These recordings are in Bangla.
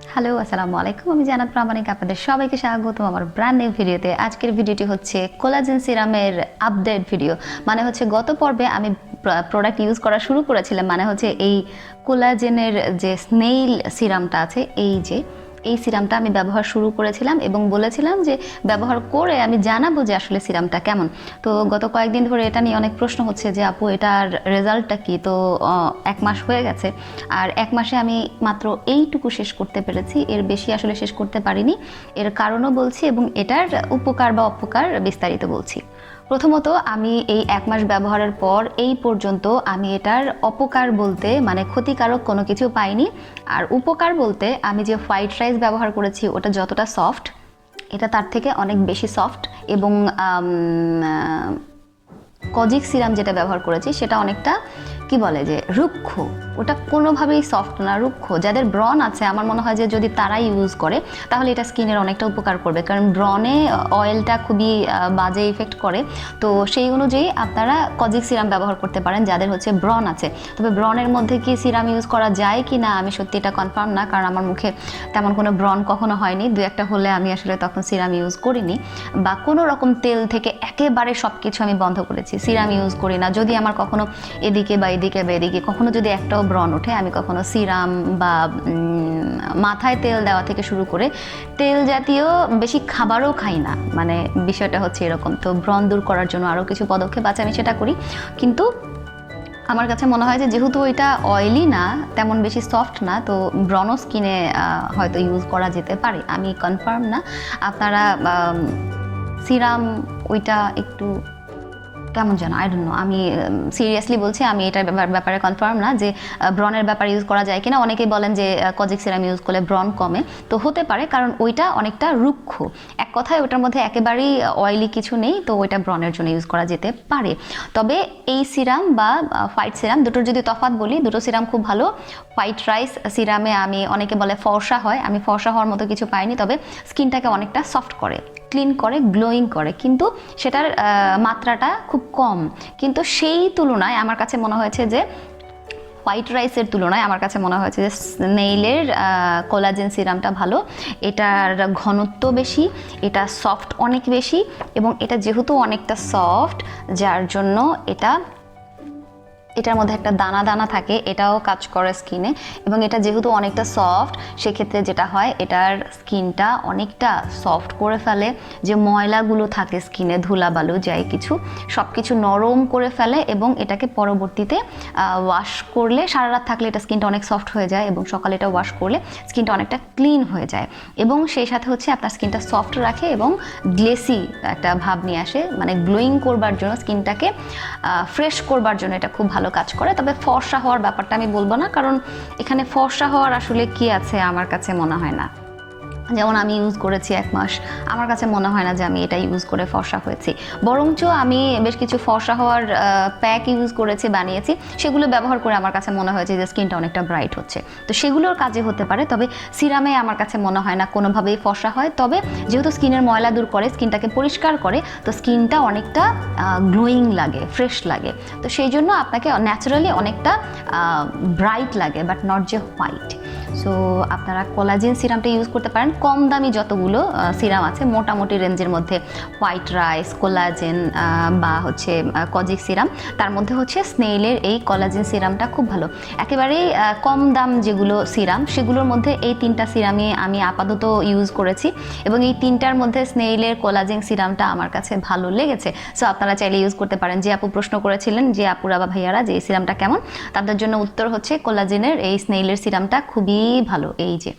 হ্যালো, আসসালামু আলাইকুম। আমি জান্নাত প্রামাণিক, আপনাদের সবাইকে স্বাগতম আমার ব্র্যান্ড নিউ ভিডিওতে। আজকের ভিডিওটি হচ্ছে কোলাজেন সিরামের আপডেট ভিডিও। মানে হচ্ছে গত পর্বে আমি প্রোডাক্ট ইউজ করা শুরু করেছিলাম, মানে হচ্ছে এই কোলাজেনের যে স্নেইল সিরামটা আছে, এই সিরামটা আমি ব্যবহার শুরু করেছিলাম এবং বলেছিলাম যে ব্যবহার করে আমি জানাবো যে আসলে সিরামটা কেমন। তো গত কয়েকদিন ধরে এটা নিয়ে অনেক প্রশ্ন হচ্ছে যে আপু এটার রেজাল্টটা কি। তো 1 মাস হয়ে গেছে, আর 1 মাসে আমি মাত্র এইটুকু শেষ করতে পেরেছি, এর বেশি আসলে শেষ করতে পারিনি। এর কারণও বলছি এবং এটার উপকার বা অপকার বিস্তারিত বলছি। প্রথমত, আমি এই 1 মাস ব্যবহারের পর এই পর্যন্ত আমি এটার অপকার বলতে মানে ক্ষতিকারক কোনো কিছু পাইনি। আর উপকার বলতে আমি যে হোয়াইট রাইস ব্যবহার করেছি ওটা যতটা সফট, এটা তার থেকে অনেক বেশি সফট। এবং কজিক সিরাম যেটা ব্যবহার করেছি সেটা অনেকটা কি বলে যে রুক্ষ, ওটা কোনোভাবেই সফট না, রুক্ষ। যাদের ব্রণ আছে আমার মনে হয় যে যদি তারা ইউজ করে তাহলে এটা স্কিনের অনেকটা উপকার করবে, কারণ ব্রণে অয়েলটা খুবই বাজে ইফেক্ট করে। তো সেই অনুযায়ী আপনারা কজিক সিরাম ব্যবহার করতে পারেন যাদের হচ্ছে ব্রণ আছে। তবে ব্রণের মধ্যে কি সিরাম ইউজ করা যায় কি না আমি সত্যি এটা কনফার্ম না, কারণ আমার মুখে তেমন কোনো ব্রণ কখনো হয়নি। 2-1টা হলে আমি আসলে তখন সিরাম ইউজ করিনি, বা কোনো রকম তেল থেকে একেবারে সব কিছু আমি বন্ধ করেছি, সিরাম ইউজ করি না। যদি আমার কখনো এদিকে বা এদিকে কখনো যদি একটাও ব্রণ ওঠে, আমি কখনো সিরাম বা মাথায় তেল দেওয়া থেকে শুরু করে তেল জাতীয় বেশি খাবারও খাই না। মানে বিষয়টা হচ্ছে এরকম। তো ব্রণ দূর করার জন্য আরও কিছু পদক্ষেপ আছে, আমি সেটা করি। কিন্তু আমার কাছে মনে হয় যে যেহেতু ওইটা অয়েলি না, তেমন বেশি সফট না, তো ব্রণ স্কিনে হয়তো ইউজ করা যেতে পারে। আমি কনফার্ম না। আপনারা সিরাম ওইটা একটু কেমন যেন আই ডোন্ট নো, আমি সিরিয়াসলি বলছি, আমি এটার ব্যাপারে কনফার্ম না যে ব্রণের ব্যাপারে ইউজ করা যায় কিনা। অনেকেই বলেন যে কজিক সিরাম ইউজ করলে ব্রণ কমে, তো হতে পারে, কারণ ওইটা অনেকটা রুক্ষ। এক কথায় ওটার মধ্যে একেবারেই অয়েলি কিছু নেই, তো ওইটা ব্রণের জন্য ইউজ করা যেতে পারে। তবে এই সিরাম বা হোয়াইট সিরাম দুটোর যদি তফাৎ বলি, দুটো সিরাম খুব ভালো। হোয়াইট রাইস সিরামে অনেকে বলে ফর্সা হয়, আমি ফর্সা হওয়ার মতো কিছু পাইনি, তবে স্কিনটাকে অনেকটা সফট করে, ক্লিন করে, গ্লোয়িং করে, কিন্তু সেটার মাত্রাটা খুব কম। কিন্তু সেই তুলনায় আমার কাছে মনে হয়েছে যে হোয়াইট রাইসের তুলনায় আমার কাছে মনে হয়েছে যে স্নেইলের কোলাজেন সিরামটা ভালো। এটার ঘনত্ব বেশি, এটা সফট অনেক বেশি, এবং এটা যেহেতু অনেকটা সফট যার জন্য এটার মধ্যে একটা দানা দানা থাকে, এটাও কাজ করে স্কিনে। এবং এটা যেহেতু অনেকটা সফট, সেক্ষেত্রে যেটা হয় এটার স্কিনটা অনেকটা সফট করে ফেলে। যে ময়লাগুলো থাকে স্কিনে, ধুলাবালু যাই কিছু, সব কিছু নরম করে ফেলে। এবং এটাকে পরবর্তীতে ওয়াশ করলে, সারা রাত থাকলে এটা স্কিনটা অনেক সফট হয়ে যায়, এবং সকালে এটা ওয়াশ করলে স্কিনটা অনেকটা ক্লিন হয়ে যায়। এবং সেই সাথে হচ্ছে আপনার স্কিনটা সফট রাখে এবং গ্লেসি একটা ভাব নিয়ে আসে, মানে গ্লোয়িং করবার জন্য, স্কিনটাকে ফ্রেশ করবার জন্য এটা খুব ভালো কাজ করে। তবে ফর্সা হওয়ার ব্যাপারটা আমি বলবো না, কারণ এখানে ফর্সা হওয়ার আসলে কি আছে আমার কাছে মনে হয় না। যেমন আমি ইউজ করেছি 1 মাস, আমার কাছে মনে হয় না যে আমি এটা ইউজ করে ফর্সা হয়েছি। বরঞ্চ আমি বেশ কিছু ফর্সা হওয়ার প্যাক ইউজ করেছি, বানিয়েছি, সেগুলো ব্যবহার করে আমার কাছে মনে হয়েছে যে স্কিনটা অনেকটা ব্রাইট হচ্ছে। তো সেগুলোর কাজে হতে পারে, তবে সিরামে আমার কাছে মনে হয় না কোনোভাবেই ফর্সা হয়। তবে যেহেতু স্কিনের ময়লা দূর করে, স্কিনটাকে পরিষ্কার করে, তো স্কিনটা অনেকটা গ্লোয়িং লাগে, ফ্রেশ লাগে। তো সেই জন্য আপনাকে ন্যাচারালি অনেকটা ব্রাইট লাগে, বাট নট যে হোয়াইট। সো আপনারা কোলাজেন সিরামটা ইউজ করতে পারেন। কম দামি যতগুলো সিরাম আছে মোটামুটি রেঞ্জের মধ্যে, হোয়াইট রাইস, কোলাজেন বা হচ্ছে কজিক সিরাম, তার মধ্যে হচ্ছে স্নেইলের এই কোলাজেন সিরামটা খুব ভালো। একেবারেই কম দাম যেগুলো সিরাম, সেগুলোর মধ্যে এই 3টা সিরামই আমি আপাতত ইউজ করেছি, এবং এই 3টার মধ্যে স্নেইলের কোলাজেন সিরামটা আমার কাছে ভালো লেগেছে। সো আপনারা চাইলে ইউজ করতে পারেন। যে আপু প্রশ্ন করেছিলেন, যে আপুরা বা ভাইয়ারা, যে এই সিরামটা কেমন, তাদের জন্য উত্তর হচ্ছে কোলাজেনের এই স্নেইলের সিরামটা খুবই ভালো। এই যে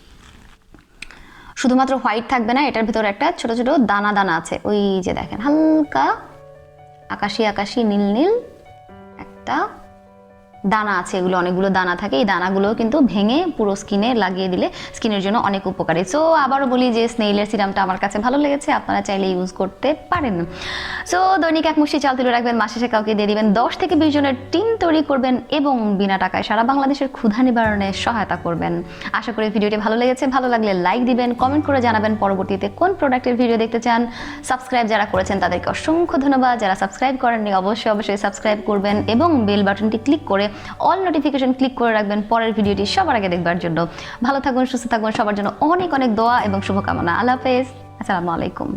শুধুমাত্র হোয়াইট থাকবে না, এটার ভিতরে একটা ছোট ছোট দানা দানা আছে, ওই যে দেখেন, হালকা আকাশি আকাশি নীল নীল একটা দানা আছে। এগুলো অনেকগুলো দানা থাকে, এই দানাগুলো কিন্তু ভেঙে পুরো স্কিনে লাগিয়ে দিলে স্কিনের জন্য অনেক উপকারী। সো আবারও বলি যে স্নেইলের সিরামটা আমার কাছে ভালো লেগেছে, আপনারা চাইলে ইউজ করতে পারেন। সো দৈনিক 1 মুষ্টি চাল তুলে রাখবেন, মাসে শেষে কাউকে দিয়ে দিবেন, 10 থেকে 20 জনের টিম তৈরি করবেন, এবং বিনা টাকায় সারা বাংলাদেশের ক্ষুধা নিবারণে সহায়তা করবেন। আশা করি ভিডিওটি ভালো লেগেছে। ভালো লাগলে লাইক দিবেন, কমেন্ট করে জানাবেন পরবর্তীতে কোন প্রোডাক্টের ভিডিও দেখতে চান। সাবস্ক্রাইব যারা করেছেন তাদেরকে অসংখ্য ধন্যবাদ, যারা সাবস্ক্রাইব করেননি অবশ্যই সাবস্ক্রাইব করবেন, এবং বেল বাটনটি ক্লিক করে অল নোটিফিকেশন ক্লিক করে রাখবেন পরের ভিডিওটি সবার আগে দেখবার জন্য। ভালো থাকুন, সুস্থ থাকুন, সবার জন্য অনেক অনেক দোয়া এবং শুভকামনা। আল্লাহ হাফেজ, আসসালামু আলাইকুম।